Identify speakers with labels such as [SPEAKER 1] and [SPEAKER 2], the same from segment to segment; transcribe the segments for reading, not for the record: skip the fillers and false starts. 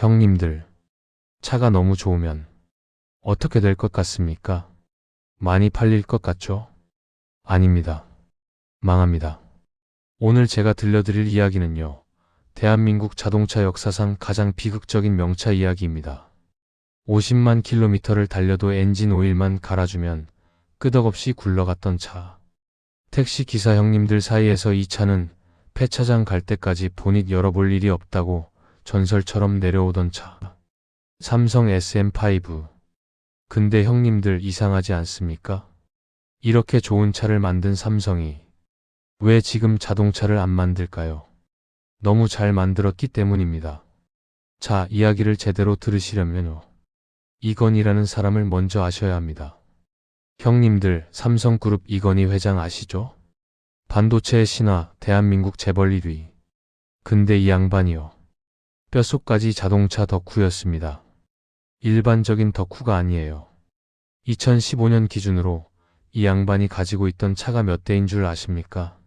[SPEAKER 1] 형님들, 차가 너무 좋으면 어떻게 될 것 같습니까? 많이 팔릴 것 같죠? 아닙니다. 망합니다. 오늘 제가 들려드릴 이야기는요, 대한민국 자동차 역사상 가장 비극적인 명차 이야기입니다. 50만 킬로미터를 달려도 엔진 오일만 갈아주면 끄덕없이 굴러갔던 차. 택시 기사 형님들 사이에서 이 차는 폐차장 갈 때까지 보닛 열어볼 일이 없다고 전설처럼 내려오던 차. 삼성 SM5. 근데 형님들 이상하지 않습니까? 이렇게 좋은 차를 만든 삼성이 왜 지금 자동차를 안 만들까요? 너무 잘 만들었기 때문입니다. 자, 이야기를 제대로 들으시려면요, 이건희라는 사람을 먼저 아셔야 합니다. 형님들, 삼성그룹 이건희 회장 아시죠? 반도체의 신화, 대한민국 재벌 1위. 근데 이 양반이요, 뼛속까지 자동차 덕후였습니다. 일반적인 덕후가 아니에요. 2015년 기준으로 이 양반이 가지고 있던 차가 몇 대인 줄 아십니까?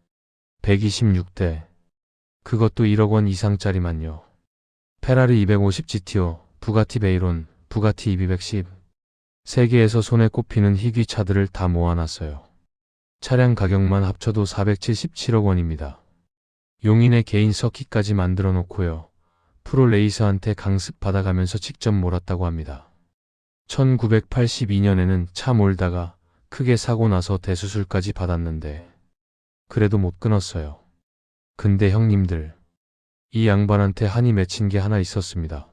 [SPEAKER 1] 126대. 그것도 1억 원 이상짜리만요. 페라리 250 GTO, 부가티 베이론, 부가티 EV110. 세계에서 손에 꼽히는 희귀 차들을 다 모아놨어요. 차량 가격만 합쳐도 477억 원입니다. 용인의 개인 서킷까지 만들어 놓고요, 프로 레이서한테 강습 받아가면서 직접 몰았다고 합니다. 1982년에는 차 몰다가 크게 사고 나서 대수술까지 받았는데 그래도 못 끊었어요. 근데 형님들, 이 양반한테 한이 맺힌 게 하나 있었습니다.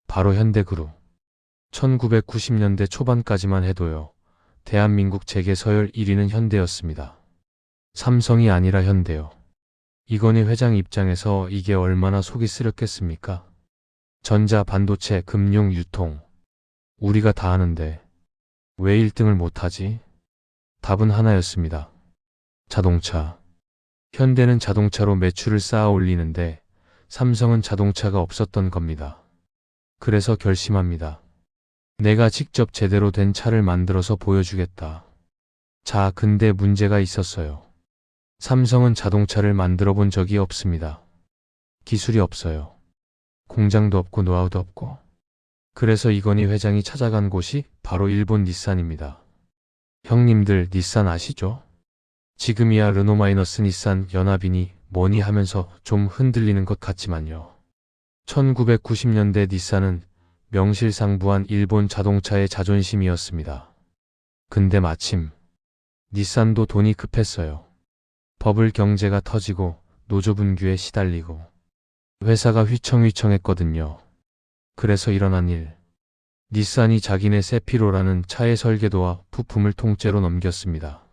[SPEAKER 1] 바로 현대그룹. 1990년대 초반까지만 해도요, 대한민국 재계 서열 1위는 현대였습니다. 삼성이 아니라 현대요. 이건희 회장 입장에서 이게 얼마나 속이 쓰렸겠습니까? 전자, 반도체, 금융, 유통. 우리가 다 하는데 왜 1등을 못하지? 답은 하나였습니다. 자동차. 현대는 자동차로 매출을 쌓아 올리는데 삼성은 자동차가 없었던 겁니다. 그래서 결심합니다. 내가 직접 제대로 된 차를 만들어서 보여주겠다. 자, 근데 문제가 있었어요. 삼성은 자동차를 만들어 본 적이 없습니다. 기술이 없어요. 공장도 없고 노하우도 없고. 그래서 이건희 회장이 찾아간 곳이 바로 일본 닛산입니다. 형님들, 닛산 아시죠? 지금이야 르노 마이너스 닛산 연합이니 뭐니 하면서 좀 흔들리는 것 같지만요. 1990년대 닛산은 명실상부한 일본 자동차의 자존심이었습니다. 근데 마침 닛산도 돈이 급했어요. 버블 경제가 터지고 노조 분규에 시달리고 회사가 휘청휘청했거든요. 그래서 일어난 일. 닛산이 자기네 세피로라는 차의 설계도와 부품을 통째로 넘겼습니다.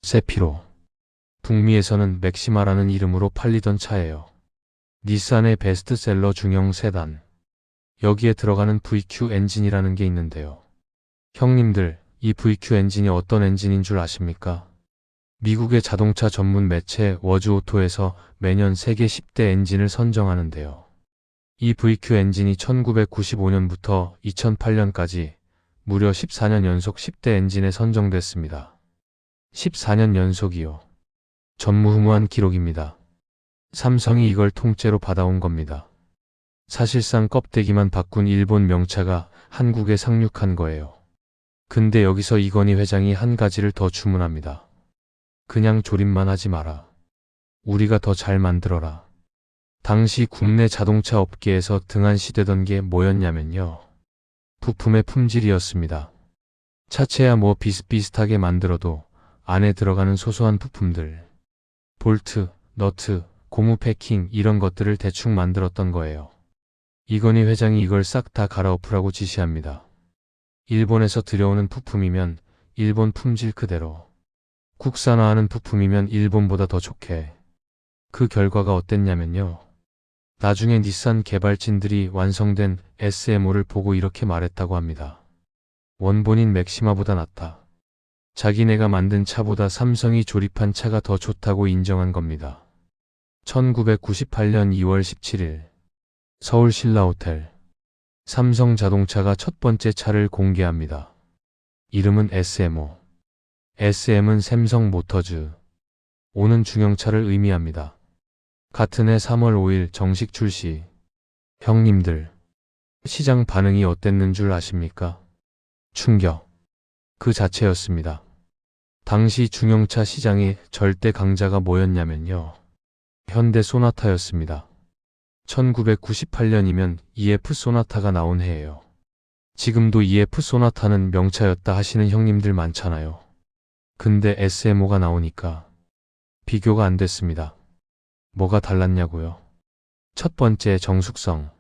[SPEAKER 1] 세피로. 북미에서는 맥시마라는 이름으로 팔리던 차예요. 닛산의 베스트셀러 중형 세단. 여기에 들어가는 VQ 엔진이라는 게 있는데요. 형님들, 이 VQ 엔진이 어떤 엔진인 줄 아십니까? 미국의 자동차 전문 매체 워즈오토에서 매년 세계 10대 엔진을 선정하는데요. 이 VQ 엔진이 1995년부터 2008년까지 무려 14년 연속 10대 엔진에 선정됐습니다. 14년 연속이요. 전무후무한 기록입니다. 삼성이 이걸 통째로 받아온 겁니다. 사실상 껍데기만 바꾼 일본 명차가 한국에 상륙한 거예요. 근데 여기서 이건희 회장이 한 가지를 더 주문합니다. 그냥 조립만 하지 마라. 우리가 더 잘 만들어라. 당시 국내 자동차 업계에서 등한시되던 게 뭐였냐면요, 부품의 품질이었습니다. 차체야 뭐 비슷비슷하게 만들어도 안에 들어가는 소소한 부품들, 볼트, 너트, 고무 패킹 이런 것들을 대충 만들었던 거예요. 이건희 회장이 이걸 싹 다 갈아엎으라고 지시합니다. 일본에서 들여오는 부품이면 일본 품질 그대로, 국산화하는 부품이면 일본보다 더 좋게. 그 결과가 어땠냐면요, 나중에 닛산 개발진들이 완성된 SMO를 보고 이렇게 말했다고 합니다. 원본인 맥시마보다 낫다. 자기네가 만든 차보다 삼성이 조립한 차가 더 좋다고 인정한 겁니다. 1998년 2월 17일 서울 신라호텔. 삼성자동차가 첫 번째 차를 공개합니다. 이름은 SMO. SM은 샘성 모터즈. 오는 중형차를 의미합니다. 같은 해 3월 5일 정식 출시. 형님들, 시장 반응이 어땠는 줄 아십니까? 충격 그 자체였습니다. 당시 중형차 시장에 절대 강자가 뭐였냐면요. 현대 소나타였습니다. 1998년이면 EF 소나타가 나온 해예요. 지금도 EF 소나타는 명차였다 하시는 형님들 많잖아요. 근데 SMO가 나오니까 비교가 안 됐습니다. 뭐가 달랐냐고요? 첫 번째 정숙성.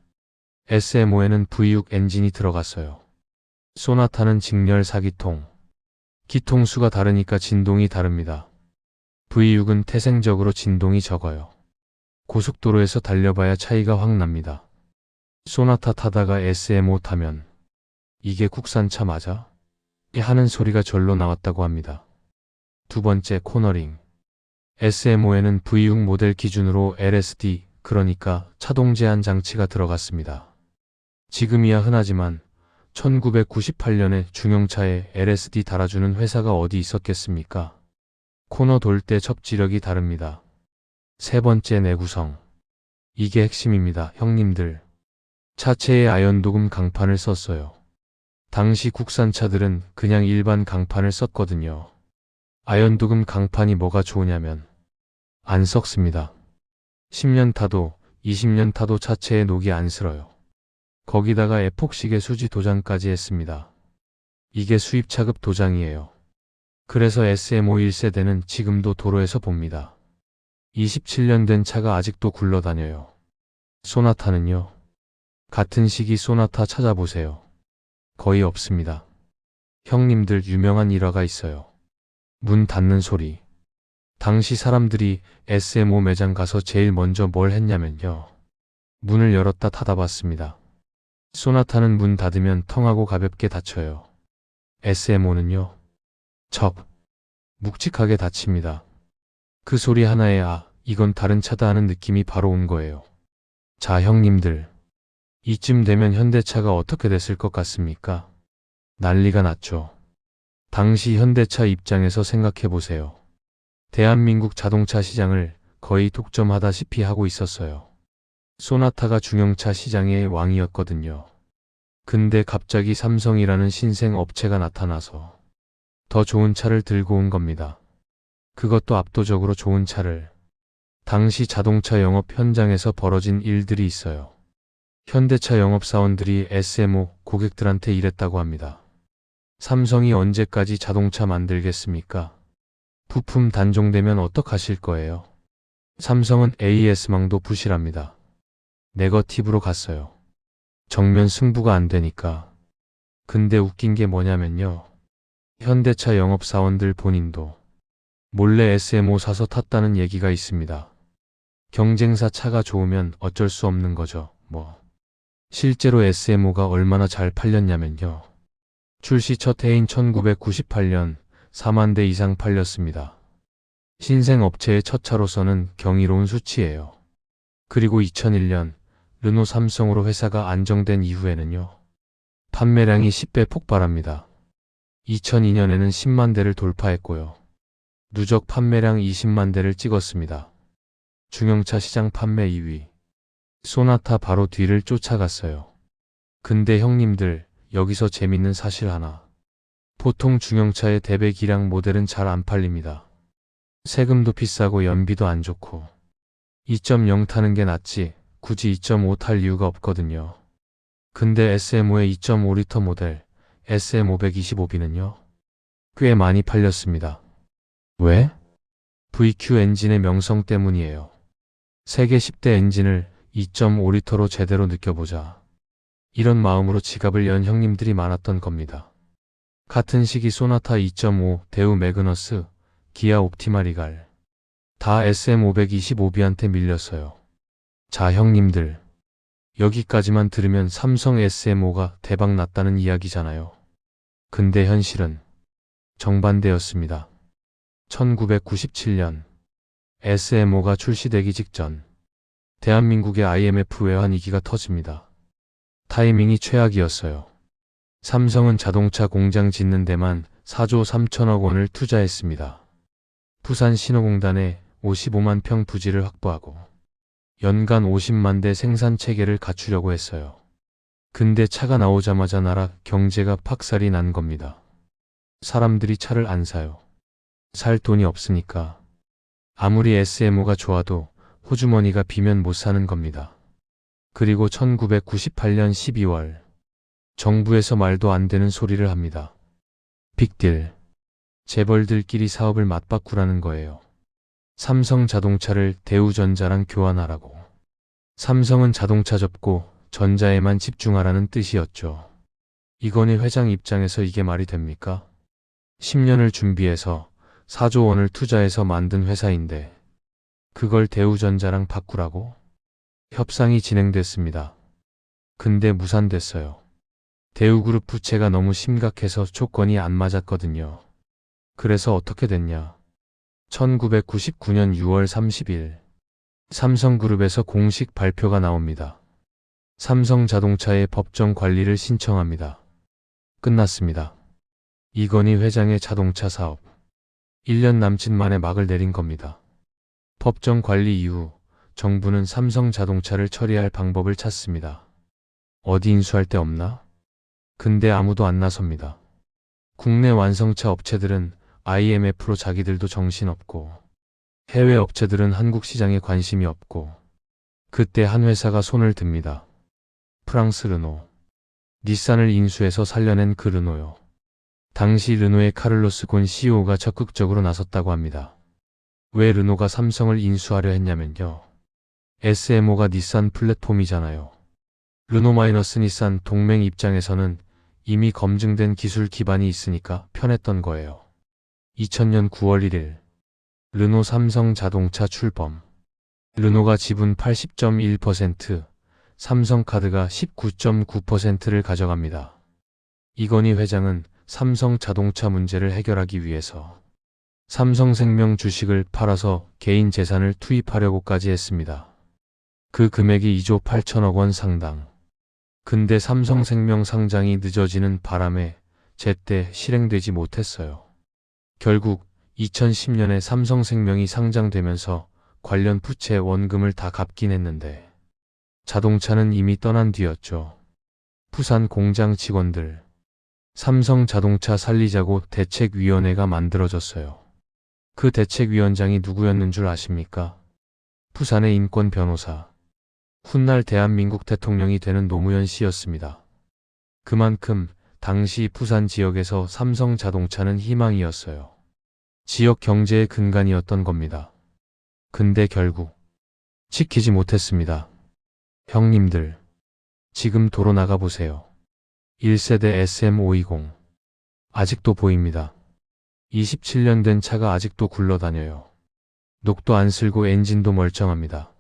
[SPEAKER 1] SMO에는 V6 엔진이 들어갔어요. 소나타는 직렬 4기통. 기통수가 다르니까 진동이 다릅니다. V6은 태생적으로 진동이 적어요. 고속도로에서 달려봐야 차이가 확 납니다. 소나타 타다가 SMO 타면 이게 국산차 맞아? 하는 소리가 절로 나왔다고 합니다. 두 번째 코너링. SMO에는 V6 모델 기준으로 LSD, 그러니까 차동 제한 장치가 들어갔습니다. 지금이야 흔하지만 1998년에 중형차에 LSD 달아주는 회사가 어디 있었겠습니까? 코너 돌 때 접지력이 다릅니다. 세 번째 내구성. 이게 핵심입니다, 형님들. 차체에 아연도금 강판을 썼어요. 당시 국산차들은 그냥 일반 강판을 썼거든요. 아연도금 강판이 뭐가 좋으냐면 안 썩습니다. 10년 타도 20년 타도 차체에 녹이 안 슬어요. 거기다가 에폭시계 수지 도장까지 했습니다. 이게 수입차급 도장이에요. 그래서 SMO 1세대는 지금도 도로에서 봅니다. 27년 된 차가 아직도 굴러다녀요. 소나타는요? 같은 시기 소나타 찾아보세요. 거의 없습니다. 형님들 유명한 일화가 있어요. 문 닫는 소리. 당시 사람들이 SMO 매장 가서 제일 먼저 뭘 했냐면요. 문을 열었다 닫아봤습니다. 소나타는 문 닫으면 텅하고 가볍게 닫혀요. SMO는요. 묵직하게 닫힙니다. 그 소리 하나에 이건 다른 차다 하는 느낌이 바로 온 거예요. 자, 형님들. 이쯤 되면 현대차가 어떻게 됐을 것 같습니까? 난리가 났죠. 당시 현대차 입장에서 생각해보세요. 대한민국 자동차 시장을 거의 독점하다시피 하고 있었어요. 소나타가 중형차 시장의 왕이었거든요. 근데 갑자기 삼성이라는 신생 업체가 나타나서 더 좋은 차를 들고 온 겁니다. 그것도 압도적으로 좋은 차를. 당시 자동차 영업 현장에서 벌어진 일들이 있어요. 현대차 영업사원들이 SMO 고객들한테 이랬다고 합니다. 삼성이 언제까지 자동차 만들겠습니까? 부품 단종되면 어떡하실 거예요? 삼성은 AS망도 부실합니다. 네거티브로 갔어요. 정면 승부가 안 되니까. 근데 웃긴 게 뭐냐면요. 현대차 영업사원들 본인도 몰래 SMO 사서 탔다는 얘기가 있습니다. 경쟁사 차가 좋으면 어쩔 수 없는 거죠, 뭐. 실제로 SMO가 얼마나 잘 팔렸냐면요. 출시 첫 해인 1998년 4만 대 이상 팔렸습니다. 신생 업체의 첫 차로서는 경이로운 수치예요. 그리고 2001년 르노 삼성으로 회사가 안정된 이후에는요. 판매량이 10배 폭발합니다. 2002년에는 10만 대를 돌파했고요. 누적 판매량 20만 대를 찍었습니다. 중형차 시장 판매 2위. 소나타 바로 뒤를 쫓아갔어요. 근데 형님들, 여기서 재밌는 사실 하나. 보통 중형차의 대배 기량 모델은 잘 안 팔립니다. 세금도 비싸고 연비도 안 좋고 2.0 타는 게 낫지 굳이 2.5 탈 이유가 없거든요. 근데 SMO의 2.5리터 모델 SM525B는요. 꽤 많이 팔렸습니다. 왜? VQ 엔진의 명성 때문이에요. 세계 10대 엔진을 2.5리터로 제대로 느껴보자. 이런 마음으로 지갑을 연 형님들이 많았던 겁니다. 같은 시기 소나타 2.5, 대우 매그너스, 기아 옵티마 리갈. 다 SM525B한테 밀렸어요. 자, 형님들. 여기까지만 들으면 삼성 SMO가 대박 났다는 이야기잖아요. 근데 현실은 정반대였습니다. 1997년 SMO가 출시되기 직전 대한민국의 IMF 외환위기가 터집니다. 타이밍이 최악이었어요. 삼성은 자동차 공장 짓는 데만 4조 3천억 원을 투자했습니다. 부산 신호공단에 55만 평 부지를 확보하고 연간 50만 대 생산 체계를 갖추려고 했어요. 근데 차가 나오자마자 나라 경제가 박살이 난 겁니다. 사람들이 차를 안 사요. 살 돈이 없으니까. 아무리 SMO가 좋아도 호주머니가 비면 못 사는 겁니다. 그리고 1998년 12월 정부에서 말도 안 되는 소리를 합니다. 빅딜. 재벌들끼리 사업을 맞바꾸라는 거예요. 삼성 자동차를 대우전자랑 교환하라고. 삼성은 자동차 접고 전자에만 집중하라는 뜻이었죠. 이건희 회장 입장에서 이게 말이 됩니까? 10년을 준비해서 4조 원을 투자해서 만든 회사인데 그걸 대우전자랑 바꾸라고? 협상이 진행됐습니다. 근데 무산됐어요. 대우그룹 부채가 너무 심각해서 조건이 안 맞았거든요. 그래서 어떻게 됐냐? 1999년 6월 30일 삼성그룹에서 공식 발표가 나옵니다. 삼성자동차의 법정 관리를 신청합니다. 끝났습니다. 이건희 회장의 자동차 사업. 1년 남짓 만에 막을 내린 겁니다. 법정 관리 이후 정부는 삼성자동차를 처리할 방법을 찾습니다. 어디 인수할 데 없나? 근데 아무도 안 나섭니다. 국내 완성차 업체들은 IMF로 자기들도 정신없고 해외 업체들은 한국 시장에 관심이 없고 그때 한 회사가 손을 듭니다. 프랑스 르노. 닛산을 인수해서 살려낸 그 르노요. 당시 르노의 카를로스 곤 CEO가 적극적으로 나섰다고 합니다. 왜 르노가 삼성을 인수하려 했냐면요. SMO가 닛산 플랫폼이잖아요. 르노-닛산 동맹 입장에서는 이미 검증된 기술 기반이 있으니까 편했던 거예요. 2000년 9월 1일 르노 삼성 자동차 출범. 르노가 지분 80.1%, 삼성카드가 19.9%를 가져갑니다. 이건희 회장은 삼성 자동차 문제를 해결하기 위해서 삼성생명 주식을 팔아서 개인 재산을 투입하려고까지 했습니다. 그 금액이 2조 8천억 원 상당. 근데 삼성생명 상장이 늦어지는 바람에 제때 실행되지 못했어요. 결국 2010년에 삼성생명이 상장되면서 관련 부채 원금을 다 갚긴 했는데 자동차는 이미 떠난 뒤였죠. 부산 공장 직원들. 삼성자동차 살리자고 대책위원회가 만들어졌어요. 그 대책위원장이 누구였는 줄 아십니까? 부산의 인권 변호사. 훗날 대한민국 대통령이 되는 노무현 씨였습니다. 그만큼 당시 부산 지역에서 삼성자동차는 희망이었어요. 지역 경제의 근간이었던 겁니다. 근데 결국 지키지 못했습니다. 형님들, 지금 도로 나가보세요. 1세대 SM520. 아직도 보입니다. 27년 된 차가 아직도 굴러다녀요. 녹도 안 슬고 엔진도 멀쩡합니다.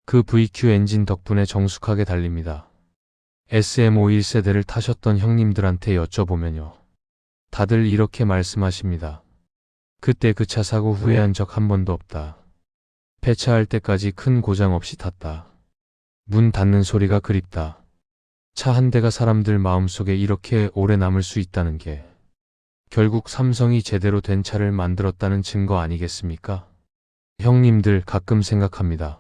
[SPEAKER 1] 그 VQ 엔진 덕분에 정숙하게 달립니다. SM5 1세대를 타셨던 형님들한테 여쭤보면요. 다들 이렇게 말씀하십니다. 그때 그 차 사고 후회한 적 한 번도 없다. 폐차할 때까지 큰 고장 없이 탔다. 문 닫는 소리가 그립다. 차 한 대가 사람들 마음속에 이렇게 오래 남을 수 있다는 게 결국 삼성이 제대로 된 차를 만들었다는 증거 아니겠습니까? 형님들 가끔 생각합니다.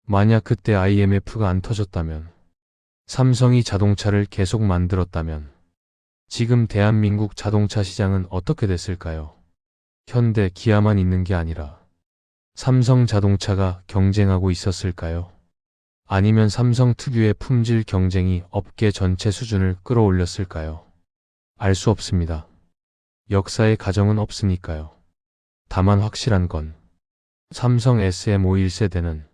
[SPEAKER 1] 만약 그때 IMF가 안 터졌다면, 삼성이 자동차를 계속 만들었다면 지금 대한민국 자동차 시장은 어떻게 됐을까요? 현대, 기아만 있는 게 아니라 삼성 자동차가 경쟁하고 있었을까요? 아니면 삼성 특유의 품질 경쟁이 업계 전체 수준을 끌어올렸을까요? 알 수 없습니다. 역사의 가정은 없으니까요. 다만 확실한 건 삼성 SM5 1세대는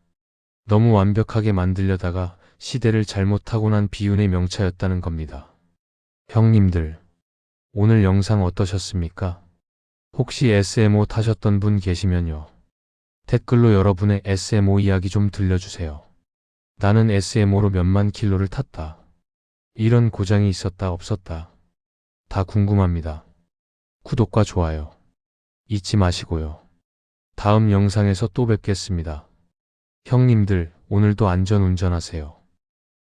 [SPEAKER 1] 너무 완벽하게 만들려다가 시대를 잘못 타고 난 비운의 명차였다는 겁니다. 형님들, 오늘 영상 어떠셨습니까? 혹시 SM5 타셨던 분 계시면요. 댓글로 여러분의 SM5 이야기 좀 들려주세요. 나는 SM5로 몇만 킬로를 탔다. 이런 고장이 있었다 없었다. 다 궁금합니다. 구독과 좋아요 잊지 마시고요. 다음 영상에서 또 뵙겠습니다. 형님들, 오늘도 안전 운전하세요.